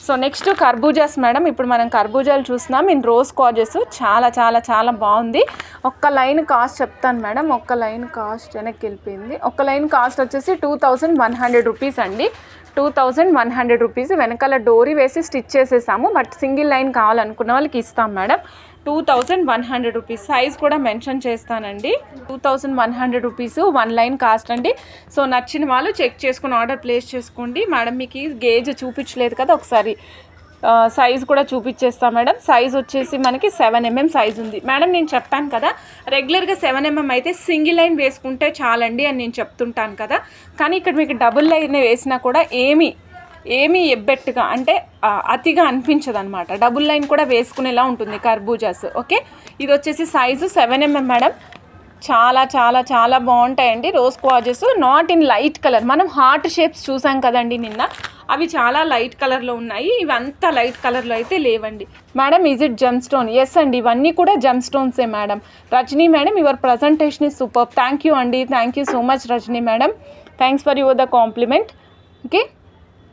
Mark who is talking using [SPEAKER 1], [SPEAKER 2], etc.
[SPEAKER 1] So next కర్బూజాస్ madam. ఇప్పుడు మనం కర్బూజాలు చూస్తున్నాం ఇన్ రోజ్ కాజెస్. చాలా చాలా చాలా బాగుంది. ఒక్క లైన్ కాస్ట్ చెప్తాను మేడం. ఒక్క లైన్ కాస్ట్ వెనక్కి వెళ్ళిపోయింది. ఒక్క లైన్ కాస్ట్ వచ్చేసి 2100 రూపీస్ అండి. 2100 రూపీస్. వెనకాల డోరీ వేసి స్టిచ్ చేసేసాము. బట్ సింగిల్ లైన్ కావాలనుకున్న వాళ్ళకి ఇస్తాం మేడం. 2100 రూపీస్. సైజ్ కూడా మెన్షన్ చేస్తానండి. 2100 రూపీస్ 1 లైన్ కాస్ట్ అండి. సో నచ్చిన వాళ్ళు చెక్ చేసుకుని ఆర్డర్ ప్లేస్ చేసుకోండి మేడం. మీకు గేజ్ చూపించలేదు కదా, ఒకసారి సైజ్ కూడా చూపించేస్తాం మేడం. సైజ్ వచ్చేసి మనకి 7mm సైజ్ ఉంది మేడం. నేను చెప్పాను కదా రెగ్యులర్గా 7mm అయితే సింగిల్ లైన్ వేసుకుంటే చాలండి అని నేను చెప్తుంటాను కదా. కానీ ఇక్కడ మీకు డబుల్ లైన్ వేసినా కూడా ఏమీ ఎబ్బెట్టుగా అంటే అతిగా అనిపించదు అనమాట. డబుల్ లైన్ కూడా వేసుకునేలా ఉంటుంది కర్బూజాస్. ఓకే, ఇది వచ్చేసి సైజు 7mm మేడం. చాలా చాలా చాలా బాగుంటాయండి rose causes. Not in light colour. మనం హార్ట్ షేప్స్ చూసాం కదండి నిన్న, అవి చాలా లైట్ కలర్లో ఉన్నాయి. ఇవి అంతా లైట్ కలర్లో అయితే లేవండి madam. Is it gem stone? Yes అండి, ఇవన్నీ కూడా జెమ్ స్టోన్సే madam. Rajini madam, your presentation is super. Thank you అండి. Thank you so much Rajini madam. Thanks for your the compliment. Okay.